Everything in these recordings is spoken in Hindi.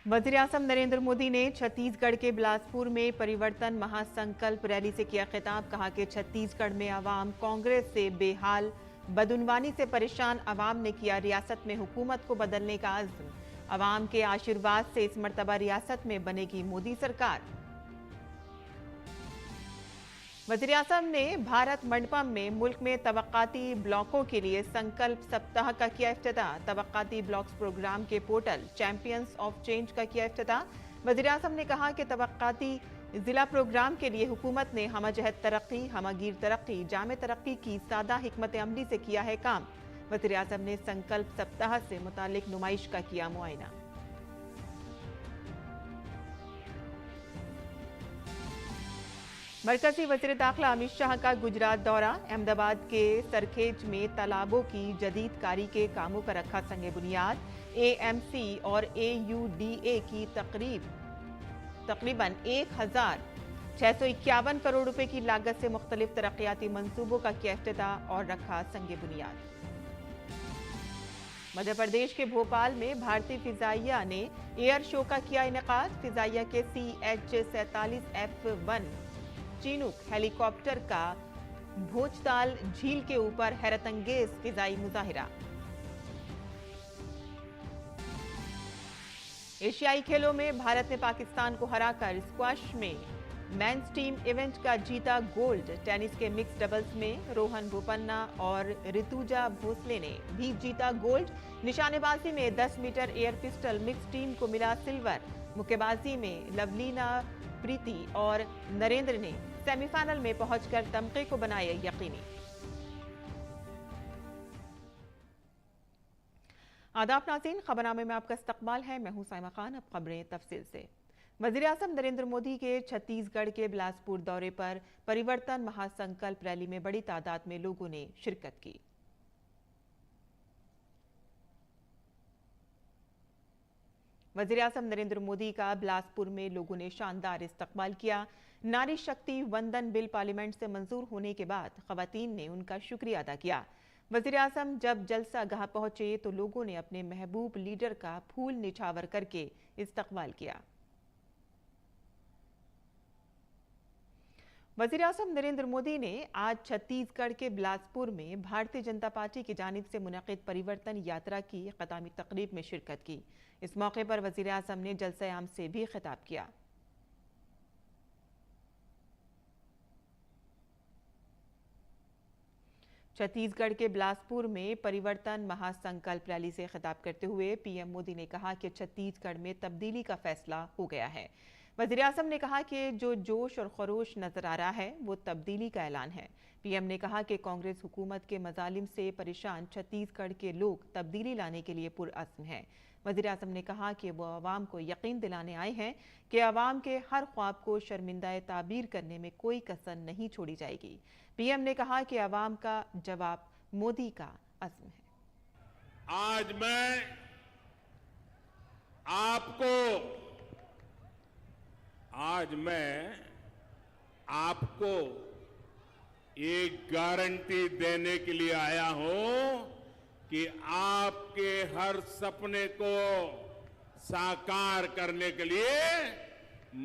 वज़ीर-ए-आज़म नरेंद्र मोदी ने छत्तीसगढ़ के बिलासपुर में परिवर्तन महासंकल्प रैली से किया खिताब। कहा कि छत्तीसगढ़ में आवाम कांग्रेस से बेहाल, बदउनवानी से परेशान आवाम ने किया रियासत में हुकूमत को बदलने का अज़्म। आवाम के आशीर्वाद से इस मर्तबा रियासत में बनेगी मोदी सरकार। वज़ीर-ए-आज़म ने भारत मंडपम में मुल्क में तवक्काती ब्लॉकों के लिए संकल्प सप्ताह का किया इफ्तिताह। तवक्काती ब्लॉक्स प्रोग्राम के पोर्टल चैंपियंस ऑफ चेंज का किया इफ्तिताह। वज़ीर-ए-आज़म ने कहा कि तवक्काती जिला प्रोग्राम के लिए हुकूमत ने हमजहत तरक्की, हमगीर तरक्की, जामे तरक्की की सादा हिकमत अमली से किया है काम। वज़ीर-ए-आज़म ने संकल्प सप्ताह से मुतालिक नुमाइश का किया मुआयना। मरकजी वज़ीर दाखिला अमित शाह का गुजरात दौरा। अहमदाबाद के सरखेज में तालाबों की जदीद कारी के कामों का रखा संगे बुनियाद। AMC और AUDA की तकरीबन 1,651 करोड़ रुपए की लागत से मुख्तलिफ तरक्याती मंसूबों का किया इफ्तिताह और रखा संगे बुनियाद। मध्य प्रदेश के भोपाल में भारतीय फिजाइया ने एयर शो का किया इनेकाद। फिजाइया के CH-47F1 चीनूक हेलीकॉप्टर का भोजताल झील के ऊपर हैरतअंगेज फिजाई मुजाहिरा। एशियाई खेलों में भारत ने पाकिस्तान को हराकर स्क्वैश में मेंस टीम इवेंट का जीता गोल्ड। टेनिस के मिक्स डबल्स में रोहन बोपन्ना और ऋतुजा भोसले ने भी जीता गोल्ड। निशानेबाजी में 10 metre air pistol mix team को मिला सिल्वर। मुक्केबाजी में लवलीना प्रीति और नरेंद्र ने सेमीफाइनल में पहुंचकर तमगे को बनाया यकीनी। आदाब नाज़रीन, खबरनामे में आपका इस्तकबाल है। मैं हूं साइमा खान। अब खबरें तफसील से। वज़ीर-ए-आज़म नरेंद्र मोदी के छत्तीसगढ़ के बिलासपुर दौरे पर परिवर्तन महासंकल्प रैली में बड़ी तादाद में लोगों ने शिरकत की। वज़ीर-ए-आज़म नरेंद्र मोदी का बिलासपुर में लोगों ने शानदार इस्तकबाल किया। नारी शक्ति वंदन बिल पार्लियामेंट से मंजूर होने के बाद खवातीन ने उनका शुक्रिया अदा किया। वज़ीर-ए-आज़म जब जलसा गाह पहुंचे तो लोगों ने अपने महबूब लीडर का फूल निछावर करके इस्तकबाल किया। वज़ीर-ए-आज़म नरेंद्र मोदी ने आज छत्तीसगढ़ के बिलासपुर में भारतीय जनता पार्टी की जानिब से मुनक़िद परिवर्तन यात्रा की ख़तामी तक़रीब में शिरकत की। इस मौके पर वज़ीर-ए-आज़म ने जलसा आम से भी खिताब किया। छत्तीसगढ़ के बिलासपुर में परिवर्तन महासंकल्प रैली से खिताब करते हुए पीएम मोदी ने कहा कि छत्तीसगढ़ में तब्दीली का फैसला हो गया है। वज़ीर-ए-आज़म ने कहा कि जो जोश और खरोश नजर आ रहा है वो तब्दीली का ऐलान है। पीएम ने कहा कि कांग्रेस हुकूमत के मजालिम से परेशान छत्तीसगढ़ के लोग तब्दीली लाने के लिए पुरअज़्म हैं। वज़ीर-ए-आज़म ने कहा कि वो अवाम को यकीन दिलाने आए हैं कि अवाम के हर ख्वाब को शर्मिंदा ताबीर करने में कोई कसर नहीं छोड़ी जाएगी। पीएम ने कहा कि अवाम का जवाब मोदी का अज़्म है। आज मैं आपको एक गारंटी देने के लिए आया हूं कि आपके हर सपने को साकार करने के लिए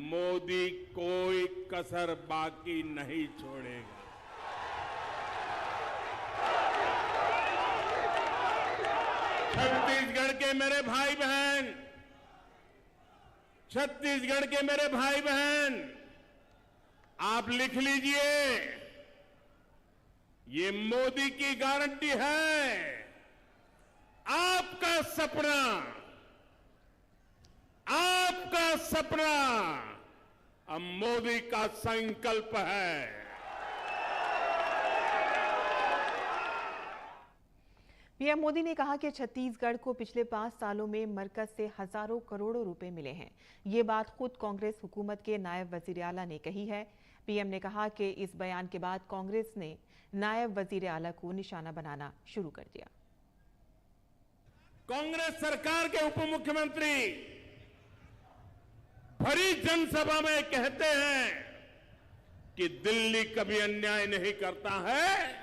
मोदी कोई कसर बाकी नहीं छोड़ेगा। छत्तीसगढ़ के मेरे भाई बहन, छत्तीसगढ़ के मेरे भाई बहन, आप लिख लीजिए, ये मोदी की गारंटी है। आपका सपना अब मोदी का संकल्प है। पीएम मोदी ने कहा कि छत्तीसगढ़ को पिछले 5 सालों में मरकज से हजारों करोड़ों रुपए मिले हैं। ये बात खुद कांग्रेस हुकूमत के नायब वजीर आला ने कही है। पीएम ने कहा कि इस बयान के बाद कांग्रेस ने नायब वजीर आला को निशाना बनाना शुरू कर दिया। कांग्रेस सरकार के उप मुख्यमंत्री भरी जनसभा में कहते हैं कि दिल्ली कभी अन्याय नहीं करता है,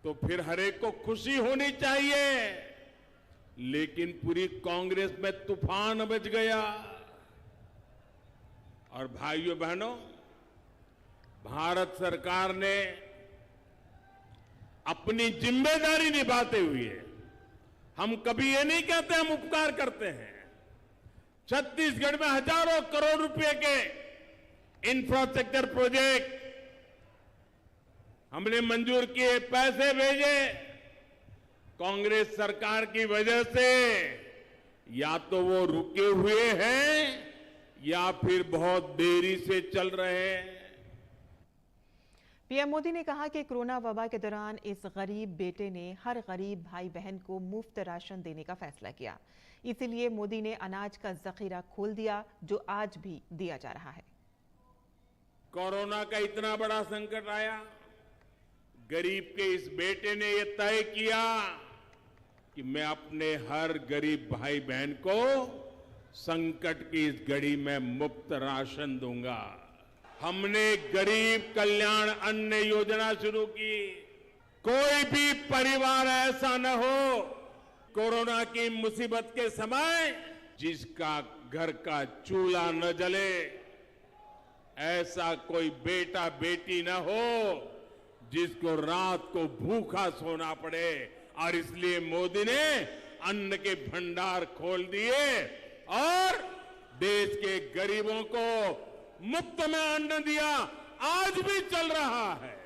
तो फिर हर एक को खुशी होनी चाहिए। लेकिन पूरी कांग्रेस में तूफान मच गया। और भाइयों बहनों, भारत सरकार ने अपनी जिम्मेदारी निभाते हुए, हम कभी ये नहीं कहते हम उपकार करते हैं, छत्तीसगढ़ में हजारों करोड़ रुपए के इंफ्रास्ट्रक्चर प्रोजेक्ट हमने मंजूर किए, पैसे भेजे। कांग्रेस सरकार की वजह से या तो वो रुके हुए हैं या फिर बहुत देरी से चल रहे हैं। पीएम मोदी ने कहा कि कोरोना वबा के दौरान इस गरीब बेटे ने हर गरीब भाई बहन को मुफ्त राशन देने का फैसला किया। इसीलिए मोदी ने अनाज का जखीरा खोल दिया, जो आज भी दिया जा रहा है। कोरोना का इतना बड़ा संकट आया, गरीब के इस बेटे ने यह तय किया कि मैं अपने हर गरीब भाई बहन को संकट की इस घड़ी में मुफ्त राशन दूंगा। हमने गरीब कल्याण अन्न योजना शुरू की। कोई भी परिवार ऐसा न हो कोरोना की मुसीबत के समय जिसका घर का चूल्हा न जले, ऐसा कोई बेटा बेटी न हो जिसको रात को भूखा सोना पड़े। और इसलिए मोदी ने अन्न के भंडार खोल दिए और देश के गरीबों को मुफ्त में अन्न दिया। आज भी चल रहा है।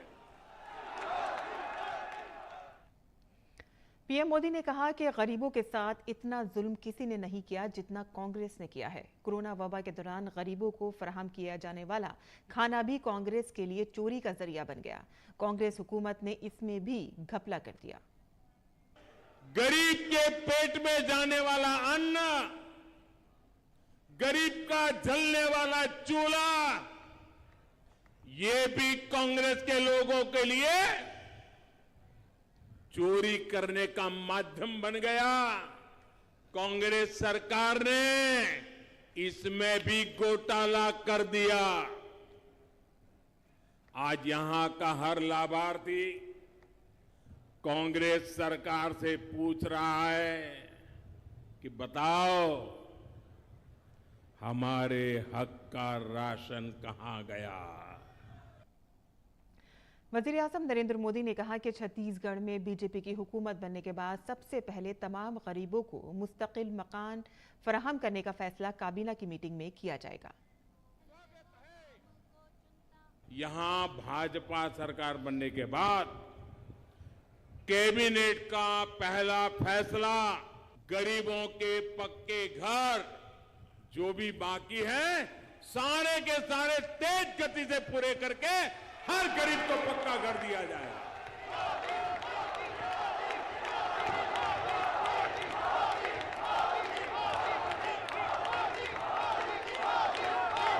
पीएम मोदी ने कहा कि गरीबों के साथ इतना जुल्म किसी ने नहीं किया जितना कांग्रेस ने किया है। कोरोना वबा के दौरान गरीबों को फराहम किया जाने वाला खाना भी कांग्रेस के लिए चोरी का जरिया बन गया। कांग्रेस हुकूमत ने इसमें भी घपला कर दिया। गरीब के पेट में जाने वाला अन्न, गरीब का जलने वाला चूल्हा, ये भी कांग्रेस के लोगों के लिए चोरी करने का माध्यम बन गया। कांग्रेस सरकार ने इसमें भी घोटाला कर दिया। आज यहां का हर लाभार्थी कांग्रेस सरकार से पूछ रहा है कि बताओ हमारे हक का राशन कहां गया। वज़ीर-ए-आज़म नरेंद्र मोदी ने कहा कि छत्तीसगढ़ में बीजेपी की हुकूमत बनने के बाद सबसे पहले तमाम गरीबों को मुस्तकिल मकान फराहम करने का फैसला काबीना की मीटिंग में किया जाएगा। यहां भाजपा सरकार बनने के बाद कैबिनेट का पहला फैसला गरीबों के पक्के घर जो भी बाकी हैं, सारे के सारे तेज गति से पूरे करके हर गरीब को पक्का घर दिया जाएगा।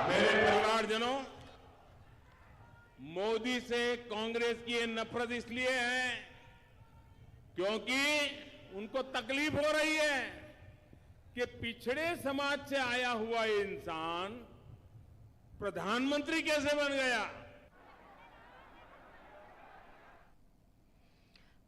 मेरे परिवारजनों, मोदी से कांग्रेस की ये नफरत इसलिए है क्योंकि उनको तकलीफ हो रही है कि पिछड़े समाज से आया हुआ इंसान प्रधानमंत्री कैसे बन गया।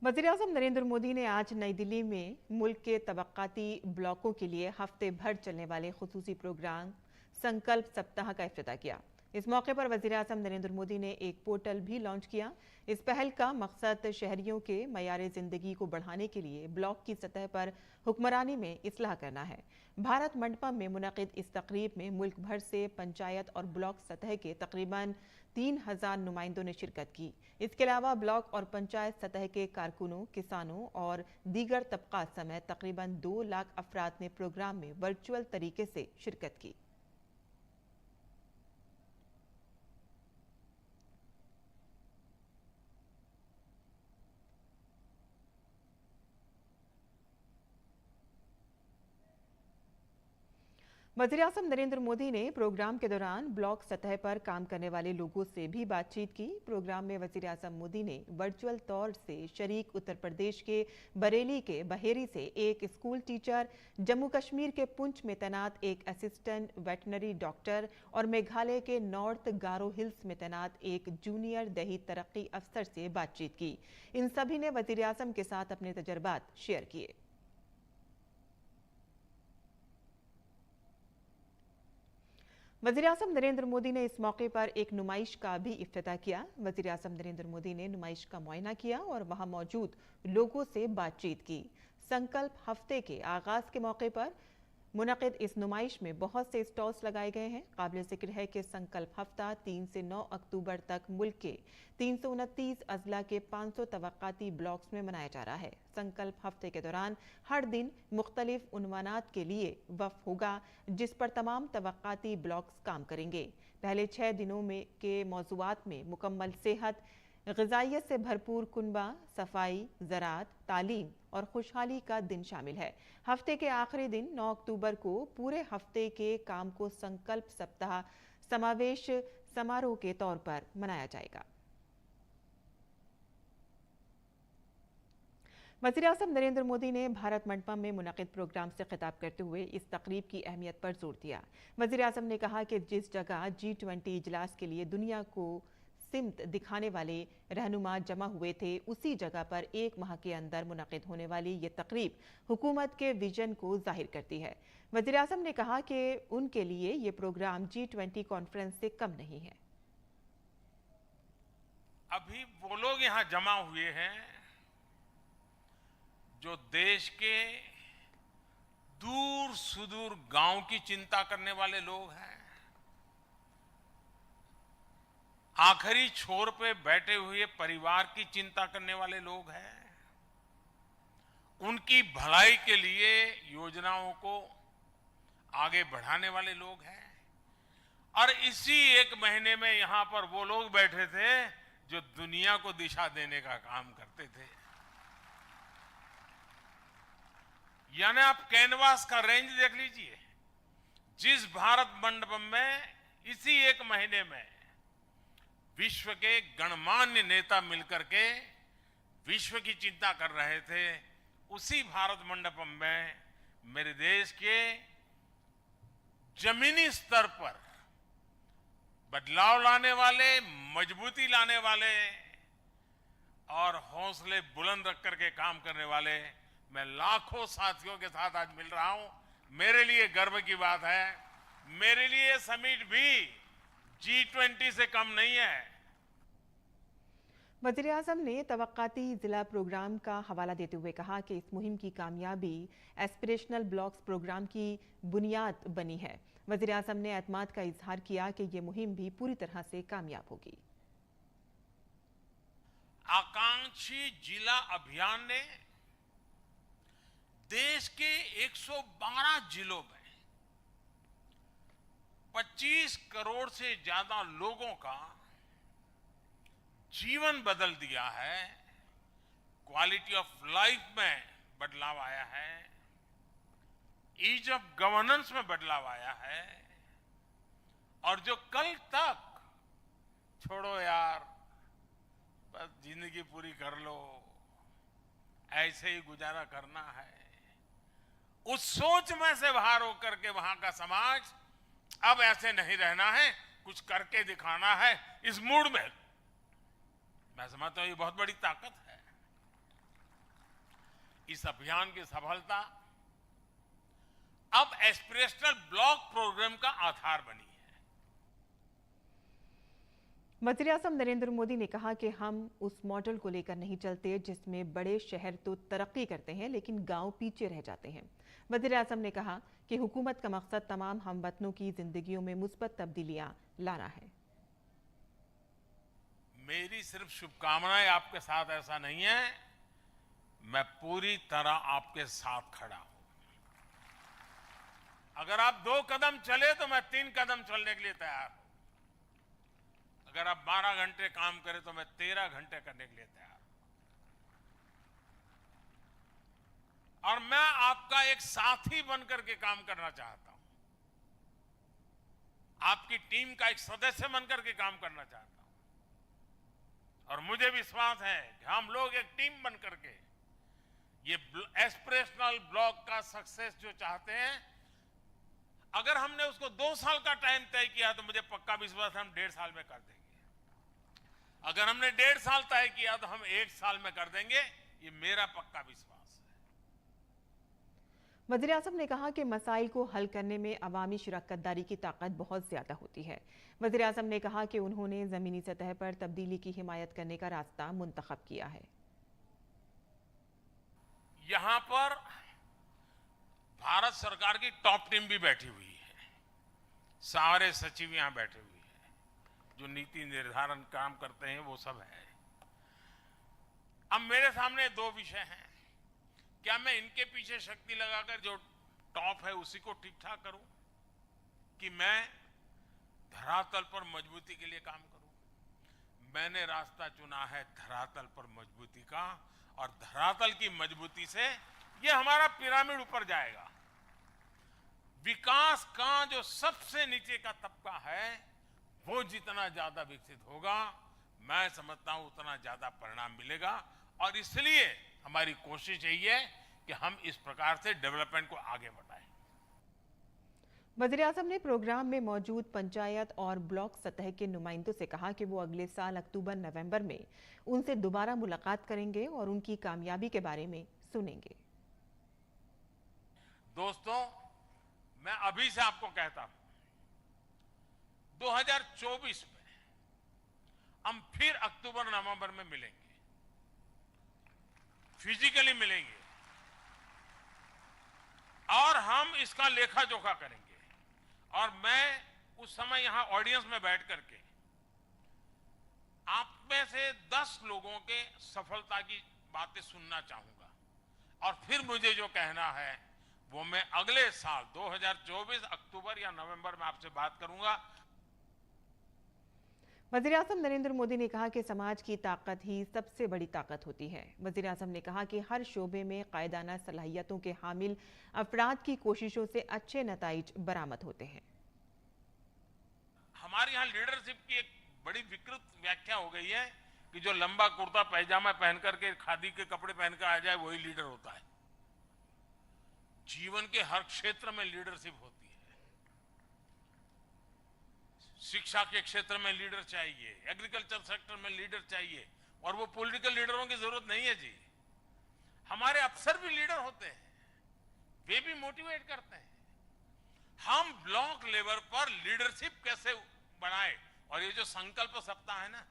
वज़ीर-ए-आज़म नरेंद्र मोदी ने आज नई दिल्ली में मुल्क के तबक्काती ब्लॉकों के लिए हफ्ते भर चलने वाले खुसूसी प्रोग्राम संकल्प सप्ताह का इफ्तिताह किया। इस मौके पर वज़ीर-ए-आज़म नरेंद्र मोदी ने एक पोर्टल भी लॉन्च किया। इस पहल का मकसद शहरियों के मयारे ज़िंदगी को बढ़ाने के लिए ब्लॉक की सतह पर हुक्मरानी में इस्लाह करना है। भारत मंडपम में मुनक़िद इस तकरीब में मुल्क भर से पंचायत और ब्लॉक सतह के तकरीबन 3000 नुमाइंदों ने शिरकत की। इसके अलावा ब्लॉक और पंचायत सतह के कारकुनों, किसानों और दीगर तबक़ात समेत तकरीबन 2 लाख अफराद ने प्रोग्राम में वर्चुअल तरीके से शिरकत की। वज़ीर-ए-आज़म नरेंद्र मोदी ने प्रोग्राम के दौरान ब्लॉक सतह पर काम करने वाले लोगों से भी बातचीत की। प्रोग्राम में वज़ीर-ए-आज़म मोदी ने वर्चुअल तौर से शरीक उत्तर प्रदेश के बरेली के बहेरी से एक स्कूल टीचर, जम्मू कश्मीर के पुंछ में तैनात एक असिस्टेंट वेटनरी डॉक्टर और मेघालय के नॉर्थ गारो हिल्स में तैनात एक जूनियर दही तरक्की अफसर से बातचीत की। इन सभी ने वज़ीर-ए-आज़म के साथ अपने तजर्बात शेयर किए। वज़ीर-ए-आज़म नरेंद्र मोदी ने इस मौके पर एक नुमाइश का भी इफ्तिताह किया। वज़ीर-ए-आज़म नरेंद्र मोदी ने नुमाइश का मुआयना किया और वहां मौजूद लोगों से बातचीत की। संकल्प हफ्ते के आगाज के मौके पर मुनक़िद इस नुमाइश में बहुत से स्टॉल्स लगाए गए हैं। काबिल ज़िक्र है कि संकल्प हफ्ता 3 से 9 अक्टूबर तक मुल्क के 329 अजला के 500 तवक्काती ब्लॉक्स में मनाया जा रहा है। संकल्प हफ्ते के दौरान हर दिन मुख्तलिफ उन्वानात के लिए वफ़ होगा, जिस पर तमाम तवक्काती ब्लॉक्स काम करेंगे। पहले 6 दिनों में के मौज़ूआत में मुकम्मल सेहत, ग़िज़ाइयत से भरपूर कुनबा, सफाई, ज़राअत, तालीम और खुशहाली का दिन शामिल है। हफ्ते के आखिरी दिन 9 अक्टूबर को पूरे हफ्ते के काम को संकल्प सप्ताह समावेश समारोह के तौर पर मनाया जाएगा। वज़ीर-ए-आज़म नरेंद्र मोदी ने भारत मंडपम में मुनक़िद प्रोग्राम से खिताब करते हुए इस तकरीब की अहमियत पर जोर दिया। वज़ीर-ए-आज़म ने कहा कि जिस जगह G20 इजलास के लिए दुनिया को सिमत दिखाने वाले रहनुमा जमा हुए थे, उसी जगह पर एक माह के अंदर मुनक़िद होने वाली ये तकरीब हुकूमत के विजन को जाहिर करती है। वज़ीर-ए-आज़म ने कहा कि उनके लिए ये प्रोग्राम G20 कॉन्फ्रेंस से कम नहीं है। अभी वो लोग यहाँ जमा हुए हैं जो देश के दूर सुदूर गांव की चिंता करने वाले लोग हैं। आखिरी छोर पे बैठे हुए परिवार की चिंता करने वाले लोग हैं। उनकी भलाई के लिए योजनाओं को आगे बढ़ाने वाले लोग हैं। और इसी एक महीने में यहां पर वो लोग बैठे थे जो दुनिया को दिशा देने का काम करते थे। यानी आप कैनवास का रेंज देख लीजिए। जिस भारत मंडपम में इसी एक महीने में विश्व के गणमान्य नेता मिलकर के विश्व की चिंता कर रहे थे, उसी भारत मंडपम में मेरे देश के जमीनी स्तर पर बदलाव लाने वाले, मजबूती लाने वाले और हौसले बुलंद रख करके काम करने वाले मैं लाखों साथियों के साथ आज मिल रहा हूं। मेरे लिए गर्व की बात है। मेरे लिए समिट भी G20 से कम नहीं है। वज़ीर-ए-आज़म ने तवक्काती जिला प्रोग्राम का हवाला देते हुए कहा कि इस मुहिम की कामयाबी एस्पिरेशनल ब्लॉक्स प्रोग्राम की बुनियाद बनी है। वज़ीर-ए-आज़म ने एतमाद का इजहार किया कि ये मुहिम भी पूरी तरह से कामयाब होगी। आकांक्षी जिला अभियान ने देश के 112 जिलों में 25 करोड़ से ज्यादा लोगों का जीवन बदल दिया है। क्वालिटी ऑफ लाइफ में बदलाव आया है। ईज ऑफ गवर्नेंस में बदलाव आया है। और जो कल तक छोड़ो यार, बस जिंदगी पूरी कर लो, ऐसे ही गुजारा करना है, उस सोच में से बाहर होकर के वहां का समाज अब ऐसे नहीं रहना है, कुछ करके दिखाना है, इस मूड में मैं समझता हूं ये बहुत बड़ी ताकत है। इस अभियान की सफलता अब एस्पिरेशनल ब्लॉक प्रोग्राम का आधार बनी है। वज़ीर-ए-आज़म नरेंद्र मोदी ने कहा कि हम उस मॉडल को लेकर नहीं चलते जिसमें बड़े शहर तो तरक्की करते हैं लेकिन गांव पीछे रह जाते हैं। वज़ीर-ए-आज़म ने कहा कि हुकूमत का मकसद तमाम हमवतनों की जिंदगियों में मुस्बत तब्दीलियां लाना है। मेरी सिर्फ शुभकामनाएं आपके साथ ऐसा नहीं है, मैं पूरी तरह आपके साथ खड़ा हूं। अगर आप 2 कदम चले तो मैं 3 कदम चलने के लिए तैयार हूं। अगर आप 12 घंटे काम करें तो मैं 13 घंटे करने के लिए तैयार हूं। और मैं आपका एक साथी बनकर के काम करना चाहता हूं। आपकी टीम का एक सदस्य बनकर के काम करना चाहता हूं। और मुझे विश्वास है कि हम लोग एक टीम बनकर के ये एस्पिरेशनल ब्लॉक का सक्सेस जो चाहते हैं, अगर हमने उसको 2 साल का टाइम तय किया तो मुझे पक्का विश्वास है हम 1.5 साल में कर देंगे। अगर हमने 1.5 साल तय किया तो हम 1 साल में कर देंगे, ये मेरा पक्का विश्वास है। वज़ीर आज़म ने कहा कि मसाइल को हल करने में अवामी शिरकतदारी की ताकत बहुत ज़्यादा होती है। वज़ीर आज़म ने कहा कि उन्होंने ज़मीनी सतह पर तब्दीली की हिमायत करने का रास्ता मुंतखब किया है। यहाँ पर भारत सरकार की टॉप टीम भी बैठी हुई है, सारे सचिव यहाँ बैठे हुए हैं, जो नीति निर्धारण काम करते हैं वो सब है। अब मेरे सामने दो विषय हैं, क्या मैं इनके पीछे शक्ति लगाकर जो टॉप है उसी को ठीक ठाक करूं, कि मैं धरातल पर मजबूती के लिए काम करूं? मैंने रास्ता चुना है धरातल पर मजबूती का, और धरातल की मजबूती से ये हमारा पिरामिड ऊपर जाएगा। विकास का जो सबसे नीचे का तबका है वो जितना ज्यादा विकसित होगा, मैं समझता हूं उतना ज्यादा परिणाम मिलेगा। और इसलिए हमारी कोशिश यही है कि हम इस प्रकार से डेवलपमेंट को आगे बढ़ाएं। वज़ीर आज़म ने प्रोग्राम में मौजूद पंचायत और ब्लॉक सतह के नुमाइंदों से कहा कि वो अगले साल अक्टूबर-नवंबर में उनसे दोबारा मुलाकात करेंगे और उनकी कामयाबी के बारे में सुनेंगे। दोस्तों, मैं अभी से आपको कहता हूं, 2024 में हम फिर अक्टूबर-नवंबर में मिलेंगे, फिजिकली मिलेंगे, और हम इसका लेखा जोखा करेंगे। और मैं उस समय यहां ऑडियंस में बैठ करके आप में से 10 लोगों के सफलता की बातें सुनना चाहूंगा, और फिर मुझे जो कहना है वो मैं अगले साल 2024 अक्टूबर या नवंबर में आपसे बात करूंगा। वज़ीर आज़म नरेंद्र मोदी ने कहा कि समाज की ताकत ही सबसे बड़ी ताकत होती है। वज़ीर आज़म ने कहा कि हर शोबे में कायदाना सलाहियतों के हामिल अफराद की कोशिशों से अच्छे नताइज बरामद होते हैं। हमारे यहाँ लीडरशिप की एक बड़ी विकृत व्याख्या हो गई है कि जो लंबा कुर्ता पैजामा पहन करके खादी के कपड़े पहनकर आ जाए वही लीडर होता है। जीवन के हर क्षेत्र में लीडरशिप होती है। शिक्षा के क्षेत्र में लीडर चाहिए, एग्रीकल्चर सेक्टर में लीडर चाहिए, और वो पॉलिटिकल लीडरों की जरूरत नहीं है जी। हमारे अफसर भी लीडर होते हैं, वे भी मोटिवेट करते हैं। हम ब्लॉक लेवल पर लीडरशिप कैसे बनाए, और ये जो संकल्प सप्ताह है ना,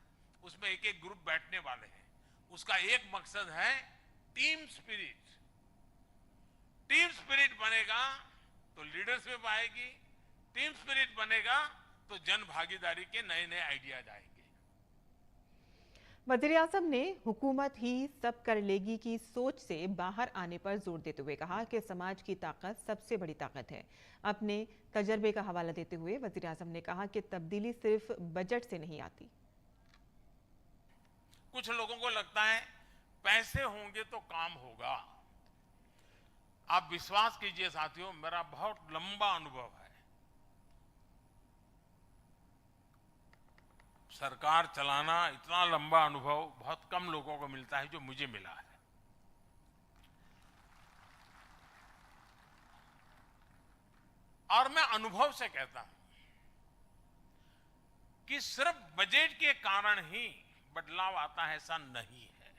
उसमें एक एक ग्रुप बैठने वाले हैं, उसका एक मकसद है टीम स्पिरिट। टीम स्पिरिट बनेगा तो लीडरशिप आएगी, टीम स्पिरिट बनेगा तो जन भागीदारी के नए नए आइडियाज आएंगे। वज़ीर आज़म ने हुकूमत ही सब कर लेगी की सोच से बाहर आने पर जोर देते हुए कहा कि समाज की ताकत सबसे बड़ी ताकत है। अपने तजर्बे का हवाला देते हुए वज़ीर आज़म ने कहा कि तब्दीली सिर्फ बजट से नहीं आती। कुछ लोगों को लगता है पैसे होंगे तो काम होगा। आप विश्वास कीजिए साथियों, मेरा बहुत लंबा अनुभव है। सरकार चलाना इतना लंबा अनुभव बहुत कम लोगों को मिलता है जो मुझे मिला है। और मैं अनुभव से कहता हूं कि सिर्फ बजट के कारण ही बदलाव आता है, ऐसा नहीं है।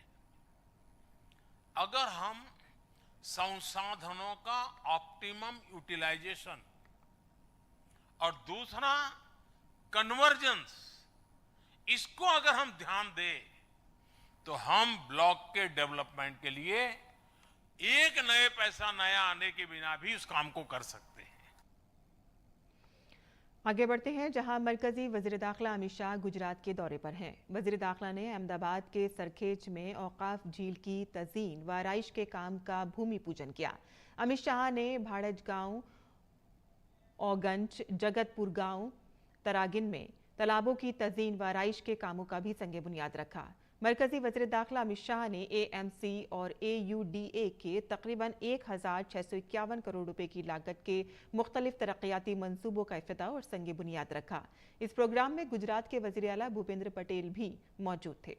अगर हम संसाधनों का ऑप्टिमम यूटिलाइजेशन और दूसरा कन्वर्जेंस, इसको अगर हम ध्यान दें तो हम ब्लॉक के डेवलपमेंट के लिए एक नए पैसा नया आने के बिना भी उस काम को कर सकते हैं। आगे बढ़ते हैं, जहां मरकजी वज़ीर दाखिला अमित शाह गुजरात के दौरे पर हैं। वज़ीर दाखिला ने अहमदाबाद के सरखेज में औकाफ झील की तज़ीन व आराइश के काम का भूमि पूजन किया। अमित शाह ने भाड़ज गांव, औगंज, जगतपुर गांव, तरागिन में तालाबों की तज़ीन व आराइश के कामों का भी संगे बुनियाद रखा। मरकजी वज़ीर दाखिला अमित शाह ने AMC और AUDA के तकरीबन 1651 करोड़ रुपए की लागत के मुख्तलिफ तरक्याती मंसूबों का इफ्तिताह और संगे बुनियाद रखा। इस प्रोग्राम में गुजरात के वज़ीर आला भूपेंद्र पटेल भी मौजूद थे।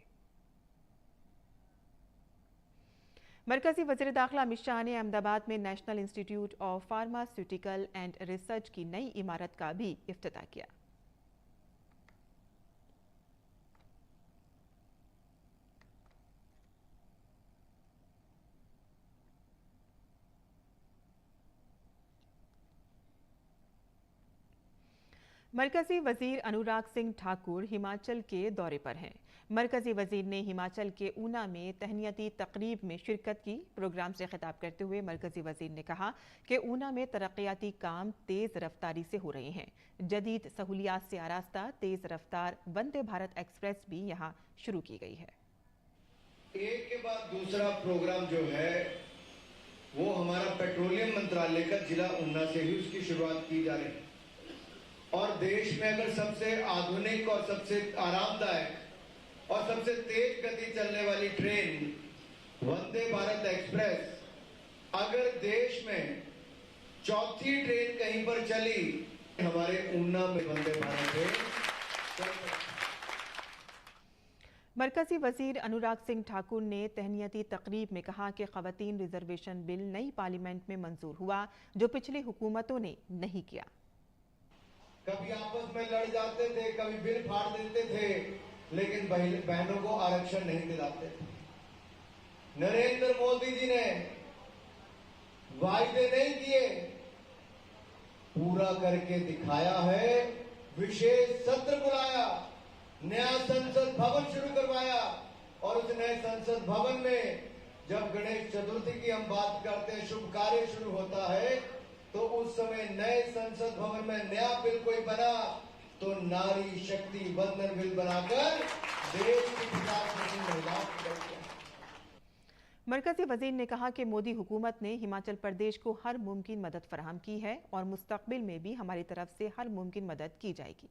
मरकजी वज़ीर दाखिला अमित शाह ने अहमदाबाद में national institute of pharmaceutical and research की नई इमारत का भी इफ्तिताह किया। मरकजी वजीर अनुराग सिंह ठाकुर हिमाचल के दौरे पर हैं। मरकजी वजीर ने हिमाचल के ऊना में तहनीती तकरीब में शिरकत की। प्रोग्राम से खिताब करते हुए मरकजी वजीर ने कहा कि ऊना में तरक्याती काम तेज रफ्तारी से हो रहे हैं। जदीद सहूलियात से आरास्ता तेज रफ्तार वंदे भारत एक्सप्रेस भी यहाँ शुरू की गई है। एक के बाद दूसरा प्रोग्राम जो है वो हमारा पेट्रोलियम मंत्रालय का जिला ऊना से ही उसकी शुरुआत की जा रही है। और देश में अगर सबसे आधुनिक और सबसे आरामदायक और सबसे तेज गति चलने वाली ट्रेन वंदे भारत एक्सप्रेस अगर देश में चौथी ट्रेन कहीं पर चली, हमारे ऊना में वंदे भारत ट्रेन। मरकजी वजीर अनुराग सिंह ठाकुर ने तहनीती तकरीब में कहा कि खवातीन रिजर्वेशन बिल नई पार्लियामेंट में मंजूर हुआ, जो पिछली हुकूमतों ने नहीं किया। कभी आपस में लड़ जाते थे, कभी बिल फाड़ देते थे, लेकिन बहनों को आरक्षण नहीं दिलाते थे। नरेंद्र मोदी जी ने वायदे नहीं किए, पूरा करके दिखाया है। विशेष सत्र बुलाया, नया संसद भवन शुरू करवाया और उस नए संसद भवन में जब गणेश चतुर्थी की हम बात करते हैं, शुभ कार्य शुरू होता है, तो उस समय नए संसद भवन में नया बिल कोई बना तो नारी शक्ति बंधन बिल बनाकर देश की 50% महिलाओं को। मरकजी वजीर ने कहा कि मोदी हुकूमत ने हिमाचल प्रदेश को हर मुमकिन मदद फराहम की है और मुस्तकबिल में भी हमारी तरफ से हर मुमकिन मदद की जाएगी।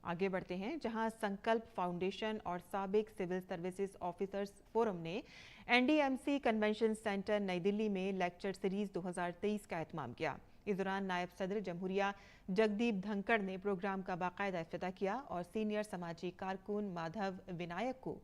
आगे बढ़ते हैं, जहां संकल्प फाउंडेशन और साबिक सिविल सर्विसेज ऑफिसर्स फोरम ने एनडीएमसी कन्वेंशन सेंटर नई दिल्ली में लेक्चर सीरीज 2023 का एहतमाम किया। इस दौरान नायब सदर जमहूरिया जगदीप धनखड़ ने प्रोग्राम का बाकायदा इफ्तिताह किया और सीनियर समाजी कारकुन माधव विनायक को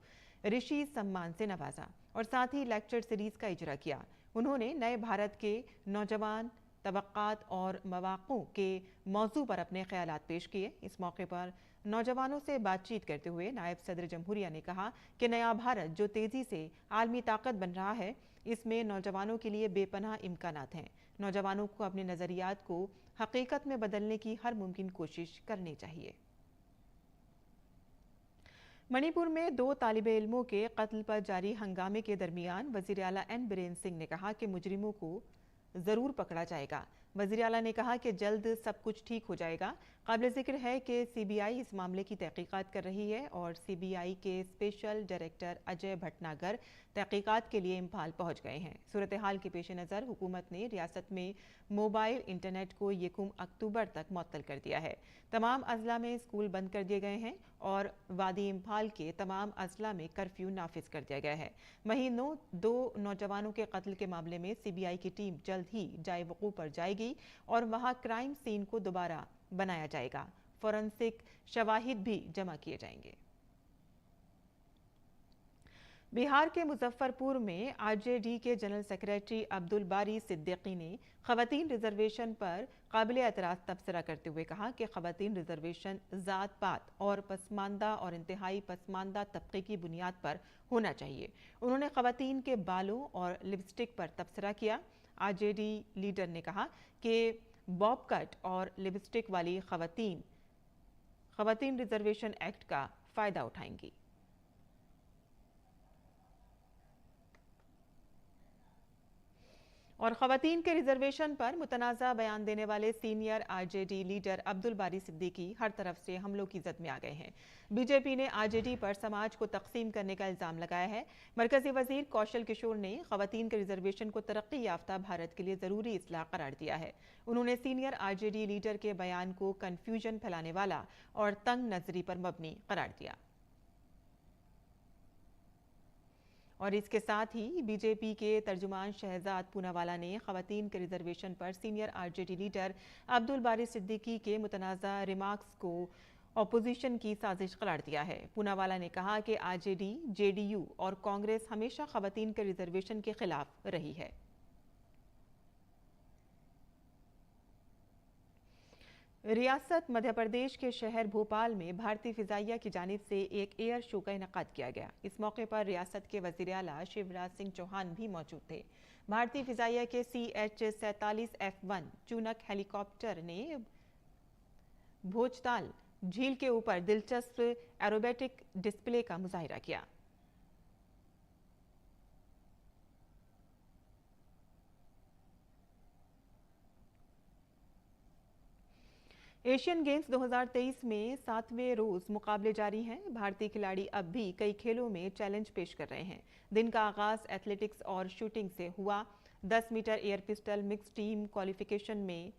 ऋषि सम्मान से नवाजा और साथ ही लेक्चर सीरीज का इजरा किया। उन्होंने नए भारत के नौजवान तबक्कात और मौक़ों के मौजू पर अपने ख्यालात पेश किए। इस मौके पर नौजवानों से बातचीत करते हुए नायब सदर जमहूरिया ने कहा कि नया भारत जो तेजी से आलमी ताकत बन रहा है, इसमें नौजवानों के लिए बेपनाह इम्कानात हैं। नौजवानों को अपने नज़रियात को हकीकत में बदलने की हर मुमकिन कोशिश करनी चाहिए। मणिपुर में 2 तालिबे इल्मों के कत्ल पर जारी हंगामे के दरमियान वज़ीर आला एन बीरेन सिंह ने कहा कि मुजरिमों को जरूर पकड़ा जाएगा। वज़ीर आला ने कहा कि जल्द सब कुछ ठीक हो जाएगा। काबिल जिक्र है कि सीबीआई इस मामले की तहकीकात कर रही है और सीबीआई के स्पेशल डायरेक्टर अजय भटनागर तहकीकात के लिए इम्फाल पहुंच गए हैं। सूरत हाल के पेश नज़र हुकूमत ने रियासत में मोबाइल इंटरनेट को 1 अक्टूबर तक मुअत्तल कर दिया है। तमाम अजला में स्कूल बंद कर दिए गए हैं और वादी इम्फाल के तमाम अजला में कर्फ्यू नाफिज कर दिया गया है। वहीं 2 नौजवानों के कत्ल के मामले में सीबीआई की टीम जल्द ही जाए वकूफ पर जाएगी और वहां क्राइम सीन को दोबारा बनाया जाएगा। फोरेंसिक शवाहिद भी जमा किए जाएंगे। बिहार के मुजफ्फरपुर में आरजेडी के जनरल सेक्रेटरी अब्दुल बारी सिद्दीकी ने खवातीन रिजर्वेशन पर काबिल एतराज़ तबसरा करते हुए कहा कि खवातीन रिजर्वेशन ज़ात पात और पसमानदा और इंतहाई पसमानदा तबके की बुनियाद पर होना चाहिए। उन्होंने खवातीन के बालों और लिपस्टिक पर तबसरा किया। आरजेडी लीडर ने कहा कि बॉब कट और लिपस्टिक वाली खवातीन रिजर्वेशन एक्ट का फ़ायदा उठाएंगी। और खवातीन के रिजर्वेशन पर मुतनाज़ा बयान देने वाले सीनियर आरजेडी लीडर अब्दुल बारी सिद्दीकी हर तरफ से हमलों की जद में आ गए हैं। बीजेपी ने आरजेडी पर समाज को तकसीम करने का इल्ज़ाम लगाया है। मरकजी वजीर कौशल किशोर ने खवातीन के रिजर्वेशन को तरक्की याफ्ता भारत के लिए ज़रूरी इस्लाह करार दिया है। उन्होंने सीनियर आरजेडी लीडर के बयान को कन्फ्यूजन फैलाने वाला और तंग नजरी पर मबनी करार दिया। और इसके साथ ही बीजेपी के तर्जुमान शहजाद पूनावाला ने खवातीन के रिजर्वेशन पर सीनियर आरजेडी लीडर अब्दुल बारी सिद्दीकी के मुतनाज़ा रिमार्क्स को अपोजिशन की साजिश करार दिया है। पूनावाला ने कहा कि आरजेडी, जेडीयू और कांग्रेस हमेशा खवातीन के रिजर्वेशन के खिलाफ रही है। रियासत मध्य प्रदेश के शहर भोपाल में भारतीय फिजाइया की जानिब से एक एयर शो का इनेकाद किया गया। इस मौके पर रियासत के वजीर आला शिवराज सिंह चौहान भी मौजूद थे। भारतीय फिजाइया के CH-47F1 चूनक हेलीकॉप्टर ने भोजताल झील के ऊपर दिलचस्प एरोबेटिक डिस्प्ले का मुजाहिरा किया। एशियन गेम्स 2023 में 7वें रोज मुकाबले जारी हैं। भारतीय खिलाड़ी अब भी कई खेलों में चैलेंज पेश कर रहे हैं। दिन का आगाज एथलेटिक्स और शूटिंग से हुआ। 10 metre air pistol mix team qualification में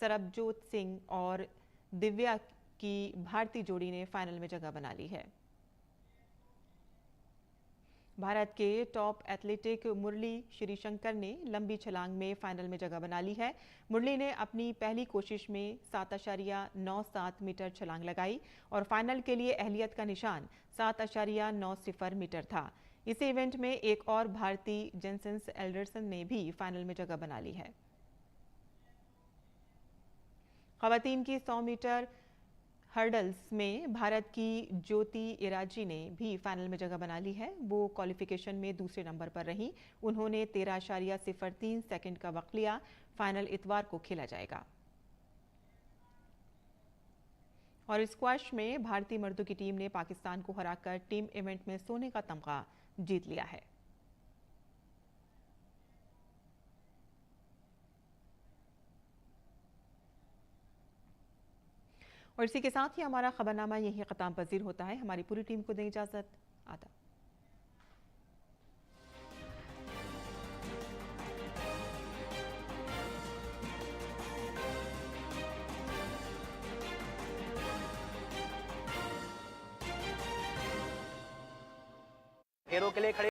सरबजोत सिंह और दिव्या की भारतीय जोड़ी ने फाइनल में जगह बना ली है। भारत के टॉप एथलेटिक मुरली श्रीशंकर ने लंबी छलांग में फाइनल में जगह बना ली है। मुरली ने अपनी पहली कोशिश में 7.97 मीटर छलांग लगाई और फाइनल के लिए अहलियत का निशान 7.90 मीटर था। इस इवेंट में एक और भारतीय जेनसन एल्डरसन ने भी फाइनल में जगह बना ली है। खवातीन की 100 मीटर हर्डल्स में भारत की ज्योति इराजी ने भी फाइनल में जगह बना ली है। वो क्वालिफिकेशन में दूसरे नंबर पर रही। उन्होंने 13.03 सेकंड का वक्त लिया। फाइनल इतवार को खेला जाएगा। और स्क्वैश में भारतीय मर्दों की टीम ने पाकिस्तान को हराकर टीम इवेंट में सोने का तमगा जीत लिया है। और इसी के साथ ही हमारा खबरनामा यही खत्म पजीर होता है। हमारी पूरी टीम को दें इजाजत। आदाब। फेरों के लिए खड़े